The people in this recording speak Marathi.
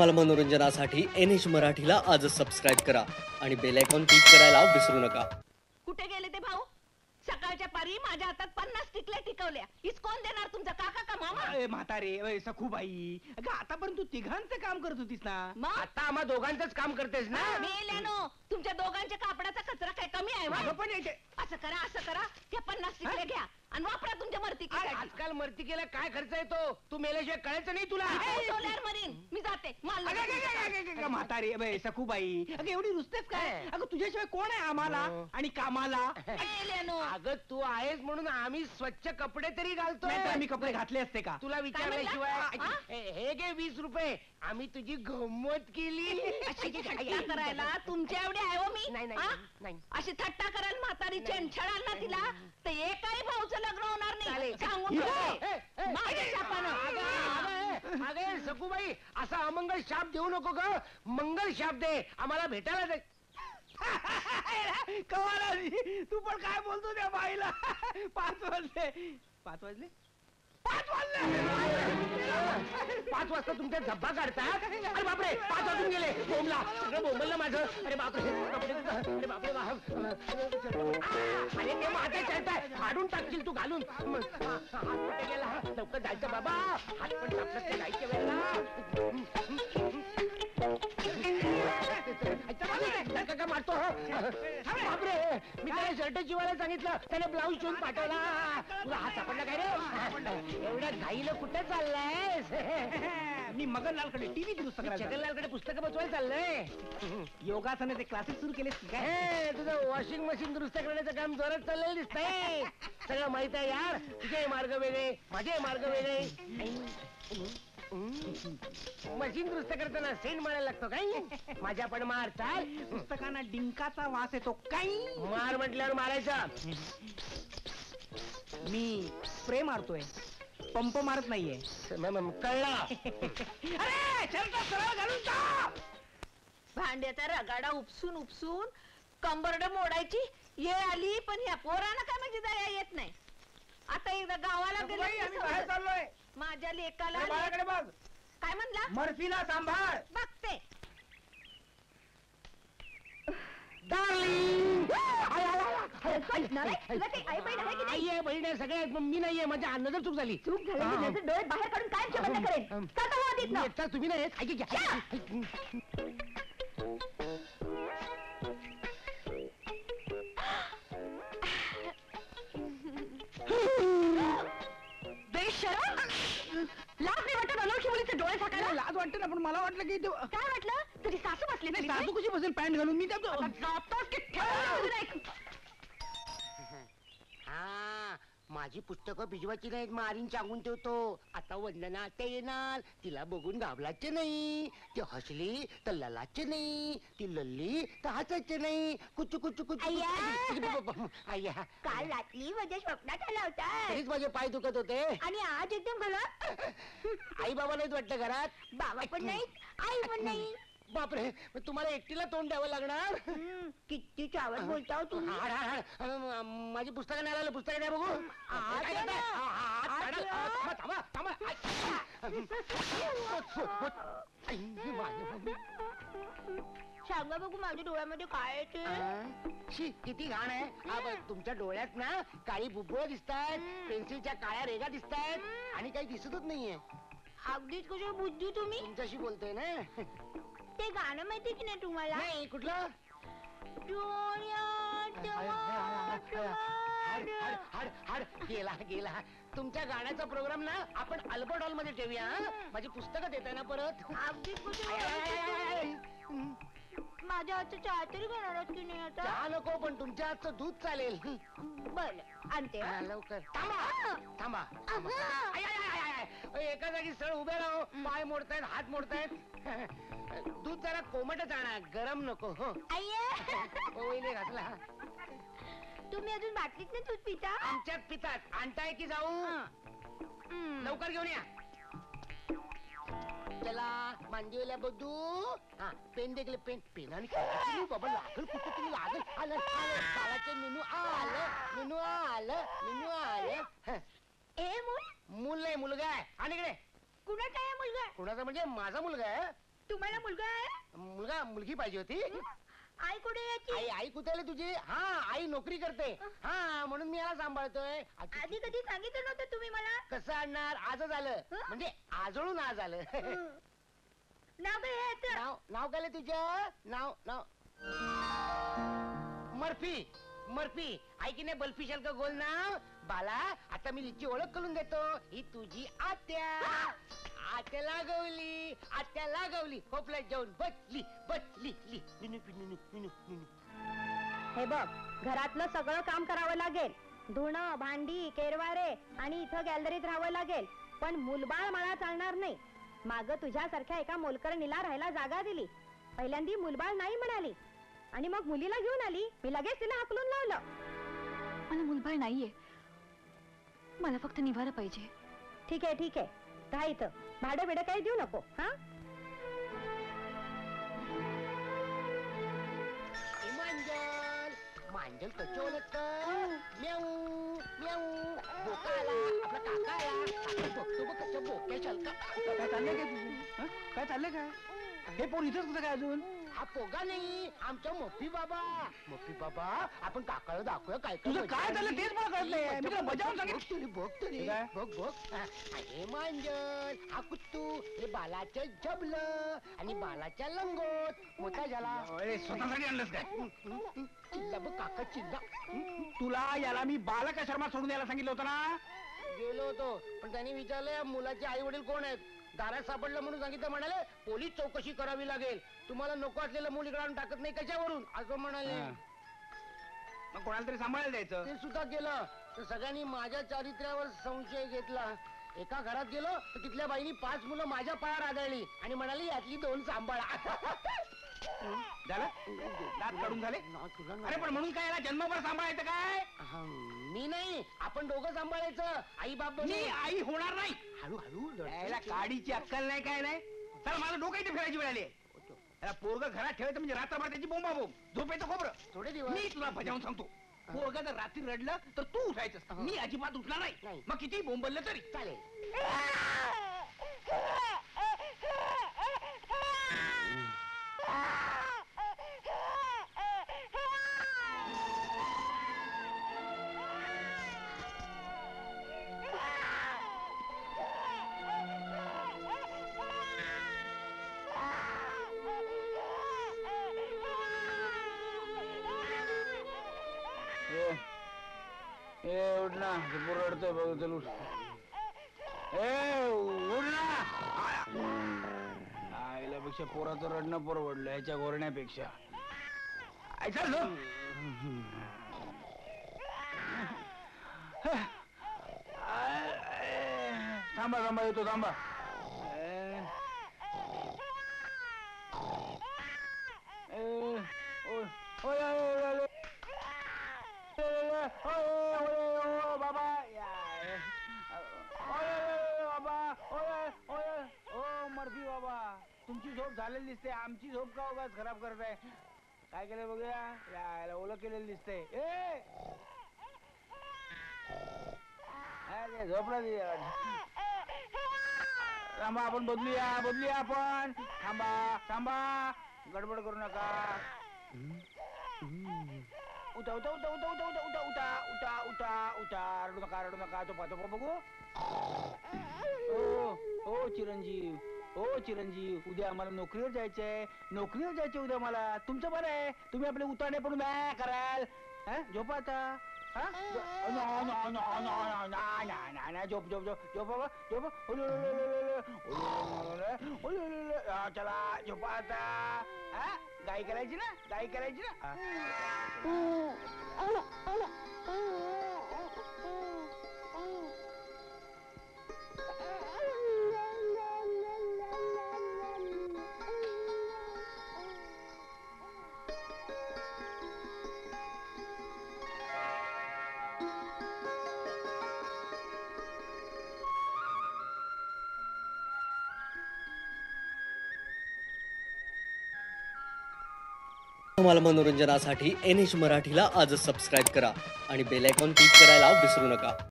धमाल मनोरंजनासाठी NH मराठीला आजच सबस्क्राईब करा आणि बेल आयकॉन क्लिक करायला विसरू नका. कुठे गेले ते भाऊ? सकाळच्या पारी माझ्या हातात 50 टिकल्या टिकवल्या. हीच कोण देणार, तुमचा काका का मामा? म्हातारे सखूबाई, अगं आतापर्यंत तू तिघांचं काम करत होतीस ना, मग? आता आम्हा दोघांचंच काम करतेस ना. मेल्यानो, तुमच्या दोघांच्या कापडाचा कचरा काय कमी आहे अगं व्हय? पण याचे- असं करा त्या 50 टिकल्या घ्या आणि वापरा तुमच्या मर्तिकीसाठी. आजकाल मर्तिकेला काय खर्च येतो, तू मेल्याशिवाय कळायचं नाही तुला. सोल्यार मरीन, मी जाते माल अगं म्हातारे सखूबाई, अगं एवढी रुसतेस काय? अगं तुझ्याशिवाय कोण आहे आम्हाला आणि कामाला? मेल्यानो. अगं तू आहेस म्हणून आम्ही स्वच्छ कपडे तरी घालतो. नाहीतर आम्ही कपडे घातले असते का? तुला विचारल्याशिवाय म्हणला? हे घे 20 रुपये, आम्ही तुझी गंमत केली. अशी थट्टा करायला तुमच्या एवढी आहे हो मी? नाही, नाही, हा? नाही. अशी थट्टा करायला म्हातारी छेडाल ना तिला तर एकही भाऊचं लग्न होणार नाही. चालेल. सांगून ठेवते. माझ्या शापानं. अगं सखूबाई, असा अमंगल शाप देऊ नको ग, मंगल शाप दे. आम्हाला भेटायला दे. कमाल आली. तू पण काय बोलतो त्या बाईला? 5 वाजले. 5 वाजले? 5 वाजले. 5 वाजता तुमच्या झब्बा काढतात. अरे बापरे, 5 वाजून गेले. बोंबला सगळं बोंबललं माझं. अरे बापरे, अरे बापरे अरे ते माझे शर्ट आहे, फाडून टाकशील तू घालून. हात कुठे गेला? लवकर जायचं बाबा, हात पण टाकलं ते जायच्या वेळेला मारतो. बापरे, मी त्याला शर्ट शिवायला सांगितलं, त्याने ब्लाऊज शिवून पाठवला. तुला हात सापडला काय रे? एवढ्या घाईला कुठे चाललाय? मी मगनलालकडे टीव्ही दुरुस्त करायला चाललोय. जगनलालकडे पुस्तकं बसवायला चाललंय. योगासनाचे क्लासेस सुरू केलेस की काय? हे, तुझं वॉशिंग मशीन दुरुस्त करण्याचं काम जोरात चाललेलं दिसतंय. सगळं माहित आहे यार. तुझे मार्ग वेगळे, माझे मार्ग वेगळे. मशीन दुरुस्त करताना सेंट मारायला लागतो काय? माझ्या पण मार चाल. पुस्तकांना डिंकाचा वास येतो काही. मार म्हटल्यावर मारायचा. मी स्प्रे मारतोय, पंप मारत नाहीये. कळला. अरे शर्ट सरळ घालून जा. भांड्याचा रगाडा उपसून उपसून कंबरड मोडायची ये आली, पण ह्या पोरांना काय म्हणजे दया येत नाही. आता एकदा गावाला बाई, आम्ही बाहेर गेले चाललोय. माझ्या लेकाला अरे बाळाकडे बघ. काय म्हणला? मर्फीला सांभाळ. बघते. आई आहे, बहीण आहे, सगळे आहेत, पण मी नाहीये. माझ्या अन्नाजर चूक झाली. चूक झाली की डोळे बाहेर काढून काय बंद करेन. चालता हो आधीच ना. एकटा तुम्ही नाही आहेत. ऐक, ऐक. बेशरम. लाज नाही वाटत अनोळखी मुलीचे डोळे झाकायला? लाज वाटते ना, पण मला वाटलं की ते- काय वाटलं? तुझी सासू बसली नाही, नाही सासू कशी बसेल पॅन्ट घालून? मी त्यात जातोस की ठेवून नाही? हा, माझी पुस्तकं भिजवायची नाहीत, मारीन सांगून ठेवतो. आता वंदना आता येणार, तिला बघून घाबरायचे नाही. ती हसली तर ललाचे नाही, ती लल्ली तर हसायचे नाही. कुचू कुचू कुचू. आय्या, काल रात्री माझ्या स्वप्नात आला होता तरीच माझे पाय दुखत होते. आणि आज एकदम भला. आई बाबा नाहीत वाटतं घरात. बाबा पण नाही, आई पण नाही. बापरे, मग तुम्हाला एकटीला तोंड द्यावं लागणार. किती चावत बोलता हो तुम्ही. हाड, हाड, हाड. माझी पुस्तकं नाही आलं, पुस्तकं नाही बघू. काय आलं. करताय? हात काढा. आलं. थांबा, थांबा, सांगा बघू माझ्या डोळ्यामध्ये काय येते. शी, किती घाण आहे. तुमच्या डोळ्यात ना काळी बुबुळ दिसतायत, पेन्सिलच्या काळ्या रेगा दिसतायत आणि काही दिसतच नाहीये. अगदीच कशी बुद्धी तुम्ही. तुमच्याशी बोलतोय ना. ते गाणं माहिती की नाही तुम्हाला? नाही, कुठलं? डोळ्यात हाड, हाड, हाड. गेला गेला. तुमच्या गाण्याचा प्रोग्राम ना आपण अल्बर्ट हॉल मध्ये ठेवूया. माझी पुस्तकं देताय ना परत? अगदीच कशी माझ्या हातचं चहा तरी घेणार की नाही आता? चहा नको, पण तुमच्या हातचं दूध चालेल. बरं आणते. हा, लवकर. थांबा, थांबा, थांबा. I, I, I, I, I. एका जागी सळ उभे राहो. पाय मोडतायत, हात मोडतायत. दूध जरा कोमटच आणा, गरम नको. हो, वहिनी घातला. तुम्ही अजून बाटलीत नाही दूध पिता? आमच्यात पितात. आणताय की जाऊ? लवकर घेऊन या. चला, मांडीला बघू. हा, पेन देखले, पेन. पेनाने बाबा लागल कुठे तुम्ही लागल. आलं आलं बाळाचं मेनू आलं, मेनू आलं, मेनू आलं. ए मूल मूल नाही, मुलगा आहे. आणि इकडे कुणाचा आहे मुलगा? कुणाचा म्हणजे माझा मुलगा आहे. तुम्हाला मुलगा आहे? मुलगा मुलगी पाहिजे होती. आई कुठे आहे याची? आई आई कुठे आली तुझी? हा आई नोकरी करते. हा म्हणून मी याला सांभाळतोय. आधी कधी सांगितलं नव्हतं तुम्ही मला? कसं आणणार? आजच आलं. म्हणजे आजळून आज आलं. नाव काय आहे याचं? नाव नाव काय तुझं? नाव नाव मर्फी. मर्फी ऐकी नाही बल्फी शल्क गोल नाव. बाला आता मी हिची ओळख करून देतो. ही तुझी आत्या. आत्या लागवली. आत्या लागवली. खोपल्यात जाऊन बसली बसली ली. नुनू नुनू नुनू नुनू. हे बघ, घरातलं सगळं काम करावं लागेल. धुणं, भांडी, केरवारे आणि इथं गॅलरीत राहावं लागेल. पण मुलबाळ मला चालणार नाही. माग तुझ्यासारख्या एका मोलकरणीला राहायला जागा दिली. पहिल्यांदी मुलबाळ नाही म्हणाली आणि मग मुलीला घेऊन आली. मी लगेच तिला हाकलून लावलं. मला मुलबाळ नाहीये, मला फक्त निवारा पाहिजे. ठीक आहे ठीक आहे, राहा इथं. भाडं बिडं काही देऊ नको. हा मांजल मांजल कशी ओळखत? म्याऊ म्याऊ. बोका आला आपला काका आला. काका बघतो बघ कसं बोक्या शल्का. काय चाललंय काय तुझं? हं? काय चाललंय काय? हे पोर इथंच कसं काय अजून? हा पोगा नाही आमचा मप्पी बाबा. मप्पी बाबा आपण काकाला दाखवूया काय तुझं काय चाललं तेच मला कळत नाही. मी तुला बजावून सांगितलं. बघ तरी हे काय? बघ बघ. हे मांजल हा कुत्तू. हे बालाचं जबलं आणि बालाच्या लंगोट. मोठा झाला. अरे, स्वतःसाठी आणलंस काय? चिल्ला बघ काका चिल्ला. तुला याला मी बालका शर्मा सोडून यायला सांगितलं होतं ना. गेलो होतो पण त्यांनी विचारलं या मुलाचे आई वडील कोण आहेत. दारात सापडलं म्हणून सांगितलं. म्हणाले पोलीस चौकशी करावी लागेल. तुम्हाला नको असलेलं मूल इकडे आणून टाकत नाही कशावरून असं म्हणाले. हा. मग कोणाला तरी सांभाळायला द्यायचं. ते सुद्धा केलं. तर सगळ्यांनी माझ्या चारित्र्यावर संशय घेतला. एका घरात गेलो तर तिथल्या बाईनी 5 मुलं माझ्या पायावर आदळली आणि म्हणाली यातली 2 सांभाळा. झालं? दात काढून झाले? अरे पण म्हणून काय याला जन्मभर सांभाळायचं काय? मी नाही आपण दोघं सांभाळायचं. आई बाप मी आई होणार नाही. हळूहळू याला काडीची अक्कल नाही काय नाही. चला माझं डोकं इथे फिरायची वेळ आली. याला पोरग घरात ठेवायचं म्हणजे रात्रभर त्याची बोंबा बोंब. झोपेचं खोबरं. थोडे दिवस मी तुला बजावून सांगतो. पोरग जर रात्री रडलं तर तू उठायचं. मी अजिबात उठला नाही. नाही. मग किती बोंबललं तरी चालेल. उठ ना. पोर रडतोय बघ. चल उठ. उठ ना. आईला पेक्षा पोराचं रडणं परवडलं ह्याच्या गोरण्यापेक्षा. चल झोप. थांबा थांबा येतो थांबा. बाबा मर्फी बाबा तुमची झोप झालेली दिसते. आमची झोप का उगाच खराब करताय? काय केलं बघूया. यायला ओलं केलेलं दिसतंय. झोपला थांबा आपण बदलूया आपण. थांबा थांबा गडबड करू नका. उठा उठा उठा उठा उठा उठा उठा उठा उठा उठा उठा. रडू नका तो बघू. ओ चिरंजीव उद्या आम्हाला नोकरीवर जायचंय उद्या मला. तुमचं बरं आहे. तुम्ही आपले उताने पडून काय कराल? झोपा आता. झोप बाबा झोप. चला झोपा आता. गाई करायची ना. तुम्हाला मनोरंजनासाठी NH मराठीला आजच सबस्क्राईब करा आणि बेल आयकॉन क्लिक करायला विसरू नका.